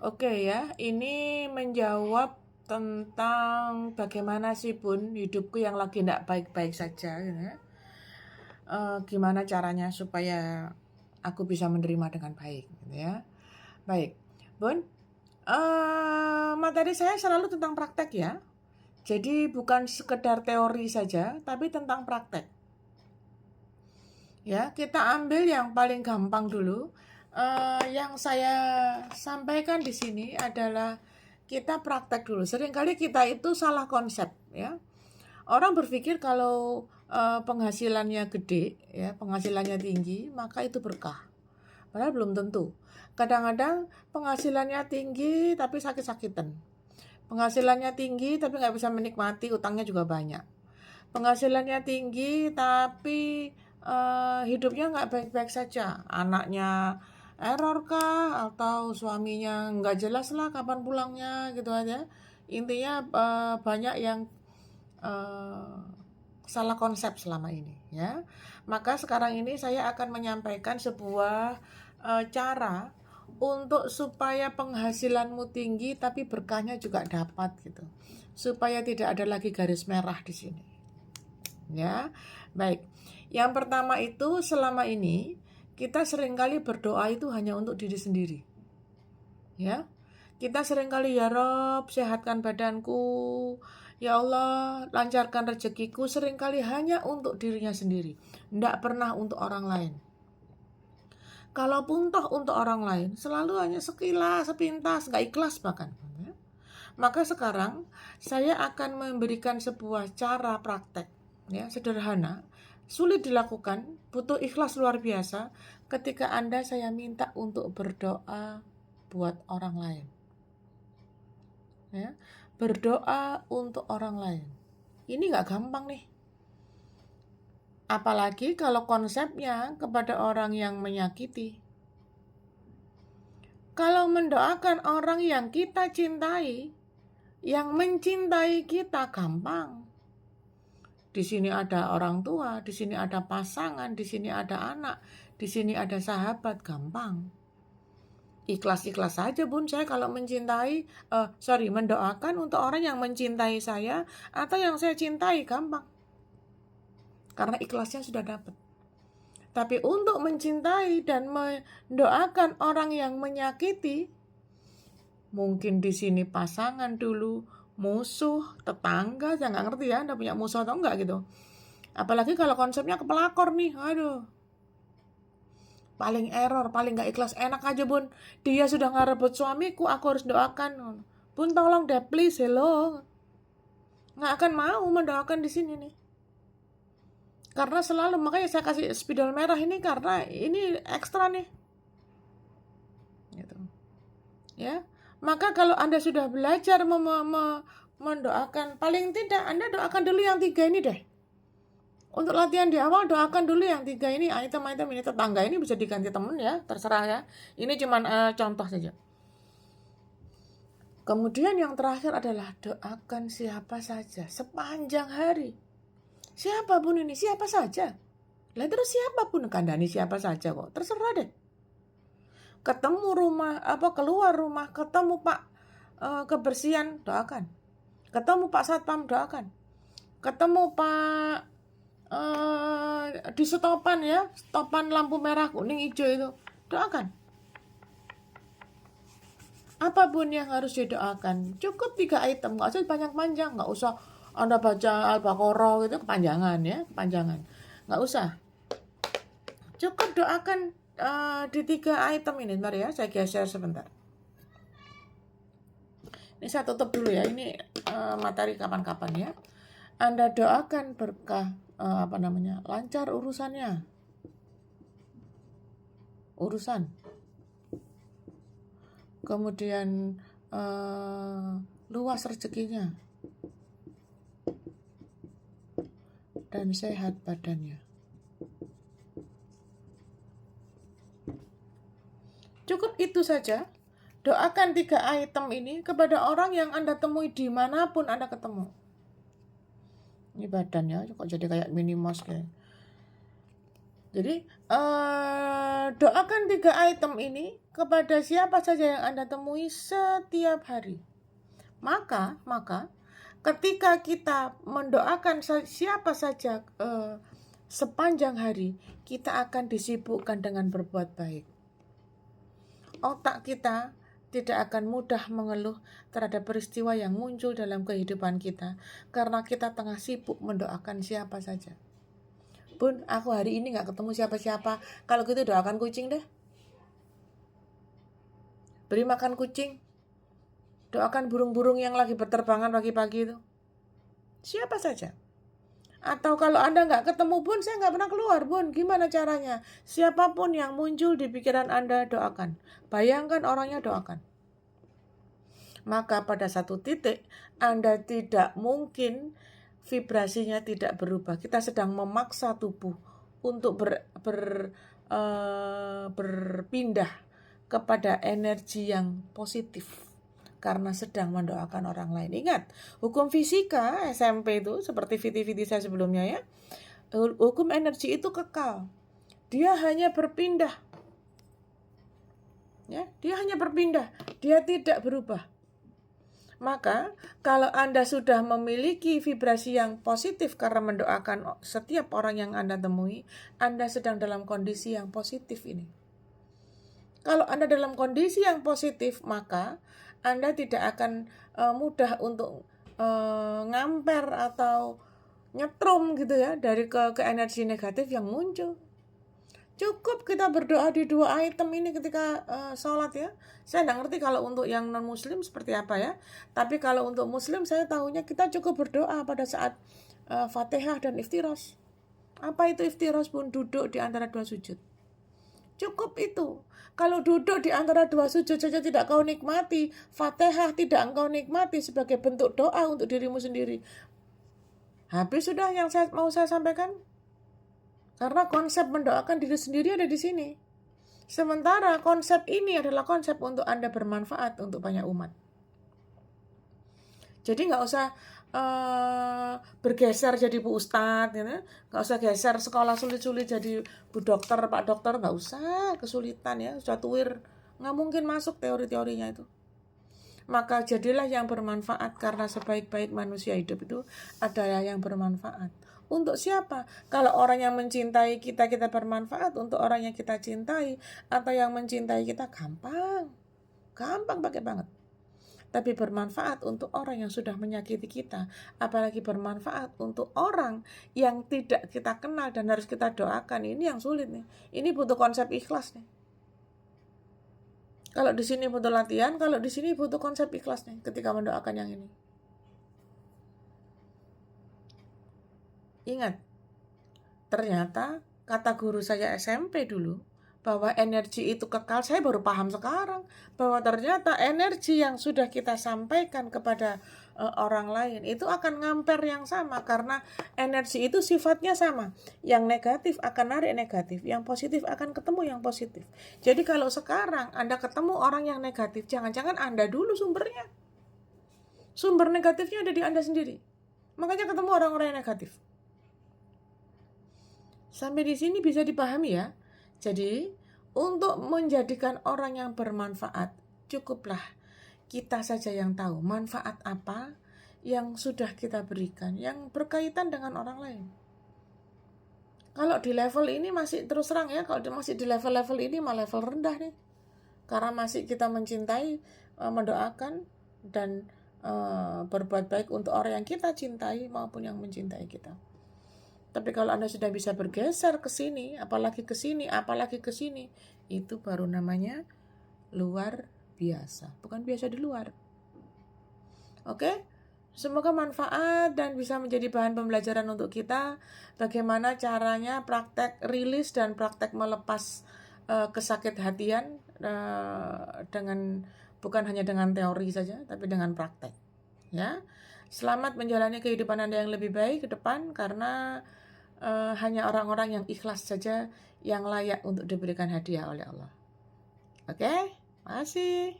Oke ya, ini menjawab tentang bagaimana sih Bun hidupku yang lagi tidak baik-baik saja gitu ya. Gimana caranya supaya aku bisa menerima dengan baik gitu ya. Baik, Bun, materi saya selalu tentang praktek ya. Jadi bukan sekedar teori saja, tapi tentang praktek. Ya, kita ambil yang paling gampang dulu. Yang saya sampaikan di sini adalah kita praktek dulu. Seringkali kita itu salah konsep, ya. Orang berpikir kalau penghasilannya gede, ya, penghasilannya tinggi, maka itu berkah. Padahal belum tentu. Kadang-kadang penghasilannya tinggi tapi sakit-sakitan. Penghasilannya tinggi tapi nggak bisa menikmati, utangnya juga banyak. Penghasilannya tinggi tapi hidupnya nggak baik-baik saja. Anaknya error kah atau suaminya nggak jelas lah kapan pulangnya gitu aja. Intinya banyak yang eh, salah konsep selama ini ya. Maka sekarang ini saya akan menyampaikan sebuah cara untuk supaya penghasilanmu tinggi tapi berkahnya juga dapat gitu. Supaya tidak ada lagi garis merah di sini. Ya. Baik. Yang pertama itu selama ini kita seringkali berdoa itu hanya untuk diri sendiri. Ya. Kita seringkali ya Rob, sehatkan badanku. Ya Allah, lancarkan rezekiku, seringkali hanya untuk dirinya sendiri. Tidak pernah untuk orang lain. Kalaupun toh untuk orang lain, selalu hanya sekilas, sepintas, gak ikhlas bahkan. Maka sekarang saya akan memberikan sebuah cara praktek ya, sederhana, sulit dilakukan, butuh ikhlas luar biasa ketika Anda saya minta untuk berdoa buat orang lain. Ya, berdoa untuk orang lain. Ini nggak gampang nih. Apalagi kalau konsepnya kepada orang yang menyakiti. Kalau mendoakan orang yang kita cintai, yang mencintai kita gampang. Di sini ada orang tua, di sini ada pasangan, di sini ada anak, di sini ada sahabat, gampang. Ikhlas-ikhlas saja Bun, saya kalau mencintai, mendoakan untuk orang yang mencintai saya atau yang saya cintai, gampang. Karena ikhlasnya sudah dapat. Tapi untuk mencintai dan mendoakan orang yang menyakiti, mungkin di sini pasangan dulu, musuh, tetangga, saya nggak ngerti ya, Anda punya musuh atau enggak gitu. Apalagi kalau konsepnya kepelakor nih, aduh. Paling error, paling gak ikhlas. Enak aja Bun, dia sudah ngerebut suamiku, aku harus doakan. Bun tolong deh please, hello. Nggak akan mau mendoakan di sini nih. Karena selalu, makanya saya kasih spidol merah ini karena ini ekstra nih. Gitu. Ya. Maka kalau Anda sudah belajar mendoakan, paling tidak Anda doakan dulu yang 3 ini deh. Untuk latihan di awal doakan dulu yang 3 ini, item-item ini, tetangga ini bisa diganti temen ya, terserah ya. Ini cuma contoh saja. Kemudian yang terakhir adalah doakan siapa saja sepanjang hari. Siapapun ini, siapa saja. Lah terus siapapun, kandani siapa saja kok, terserah deh. Ketemu rumah, keluar rumah, ketemu Pak kebersihan, doakan. Ketemu Pak Satpam, doakan. Ketemu Pak di stopan ya, stopan lampu merah, kuning, hijau itu, doakan. Apapun yang harus didoakan, cukup 3 item, nggak usah panjang-panjang, nggak usah Anda baca Al-Baqarah gitu, kepanjangan ya, kepanjangan, nggak usah. Cukup doakan di 3 item ini, bentar ya, saya geser sebentar. Ini saya tutup dulu ya, ini materi kapan-kapan ya. Anda doakan berkah, lancar urusan. Kemudian luas rezekinya dan sehat badannya. Cukup itu saja. Doakan 3 item ini kepada orang yang Anda temui dimanapun Anda ketemu. Ini badannya kok jadi kayak mini mouse kayak. Jadi doakan 3 item ini kepada siapa saja yang Anda temui setiap hari. Maka ketika kita mendoakan siapa saja sepanjang hari, kita akan disibukkan dengan berbuat baik. Otak kita tidak akan mudah mengeluh terhadap peristiwa yang muncul dalam kehidupan kita karena kita tengah sibuk mendoakan siapa saja. Bun, aku hari ini gak ketemu siapa-siapa. Kalau gitu doakan kucing deh. Beri makan kucing. Doakan burung-burung yang lagi berterbangan pagi-pagi itu. Siapa saja. Atau kalau Anda gak ketemu, Bun, saya gak pernah keluar, Bun. Gimana caranya? Siapapun yang muncul di pikiran Anda, doakan. Bayangkan orangnya, doakan. Maka pada satu titik, Anda tidak mungkin vibrasinya tidak berubah. Kita sedang memaksa tubuh untuk berpindah kepada energi yang positif karena sedang mendoakan orang lain. Ingat, hukum fisika SMP itu seperti VT-VT saya sebelumnya ya. Hukum energi itu kekal. Dia hanya berpindah. Ya, dia hanya berpindah. Dia tidak berubah. Maka kalau Anda sudah memiliki vibrasi yang positif karena mendoakan setiap orang yang Anda temui, Anda sedang dalam kondisi yang positif ini. Kalau Anda dalam kondisi yang positif, maka Anda tidak akan mudah untuk ngamper atau nyetrum gitu ya dari ke energi negatif yang muncul. Cukup kita berdoa di 2 item ini ketika sholat ya. Saya tidak ngerti kalau untuk yang non-muslim seperti apa ya. Tapi kalau untuk muslim saya tahunya kita cukup berdoa pada saat Fatihah dan iftirosh. Apa itu iftirosh? Pun duduk di antara 2 sujud. Cukup itu. Kalau duduk di antara 2 sujud saja tidak kau nikmati, Fatihah tidak engkau nikmati sebagai bentuk doa untuk dirimu sendiri. Habis sudah yang mau saya sampaikan. Karena konsep mendoakan diri sendiri ada di sini. Sementara konsep ini adalah konsep untuk Anda bermanfaat untuk banyak umat. Jadi nggak usah bergeser jadi Bu Ustadz, gitu. Nggak usah geser sekolah sulit-sulit jadi Bu Dokter, Pak Dokter, nggak usah kesulitan ya, sudah tuir, nggak mungkin masuk teori-teorinya itu. Maka jadilah yang bermanfaat karena sebaik-baik manusia hidup itu adalah yang bermanfaat. Untuk siapa? Kalau orang yang mencintai kita, kita bermanfaat. Untuk orang yang kita cintai atau yang mencintai kita, gampang pakai banget. Tapi bermanfaat untuk orang yang sudah menyakiti kita, apalagi bermanfaat untuk orang yang tidak kita kenal dan harus kita doakan, ini yang sulit nih. Ini butuh konsep ikhlas nih. Kalau di sini butuh latihan, kalau di sini butuh konsep ikhlas nih ketika mendoakan yang ini. Ingat, ternyata kata guru saya SMP dulu bahwa energi itu kekal, saya baru paham sekarang bahwa ternyata energi yang sudah kita sampaikan kepada orang lain itu akan ngamper yang sama karena energi itu sifatnya sama. Yang negatif akan narik negatif, yang positif akan ketemu yang positif. Jadi kalau sekarang Anda ketemu orang yang negatif, jangan-jangan Anda dulu sumbernya. Sumber negatifnya ada di Anda sendiri. Makanya ketemu orang-orang yang negatif. Sampai di sini bisa dipahami ya. Jadi, untuk menjadikan orang yang bermanfaat, cukuplah kita saja yang tahu manfaat apa yang sudah kita berikan, yang berkaitan dengan orang lain. Kalau di level ini masih terus terang ya, kalau masih di level-level ini malah level rendah nih. Karena masih kita mencintai, mendoakan, dan berbuat baik untuk orang yang kita cintai maupun yang mencintai kita. Tapi kalau Anda sudah bisa bergeser ke sini, apalagi ke sini, apalagi ke sini, itu baru namanya luar biasa. Bukan biasa di luar. Oke? Semoga manfaat dan bisa menjadi bahan pembelajaran untuk kita. Bagaimana caranya praktek rilis dan praktek melepas kesakit-hatian dengan bukan hanya dengan teori saja, tapi dengan praktek. Ya, selamat menjalani kehidupan Anda yang lebih baik ke depan karena hanya orang-orang yang ikhlas saja yang layak untuk diberikan hadiah oleh Allah. Oke, makasih.